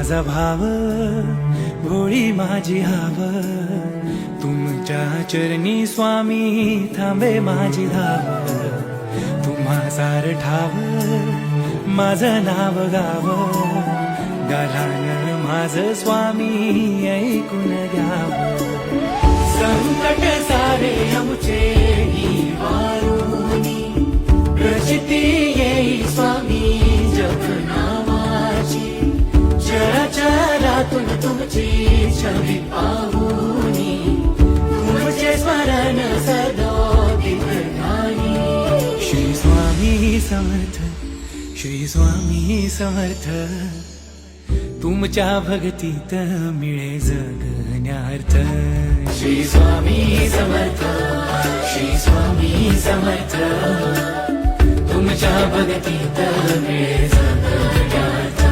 माझा भाव भोळी माझी हाव, तुमच्या चरणी स्वामी थांबे माझी धाव. तुम्हा सार ठाव माझं नाव गाव, गालान माझं स्वामी ऐकून घ्याव. संकट सारे आमचे निवारुनी, प्रचिती येई स्वामी जप नावाची. चराचरातून तुमची छवी पाहुनी, तुमचे स्मरण सदोदित ध्यानी. श्री स्वामी समर्थ, श्री स्वामी समर्थ, तुमच्या भक्तीत मिळे जगण्यार्थ. श्री स्वामी समर्थ, श्री स्वामी समर्थ, तुमच्या भक्तीत मिळे जगण्यार्थ.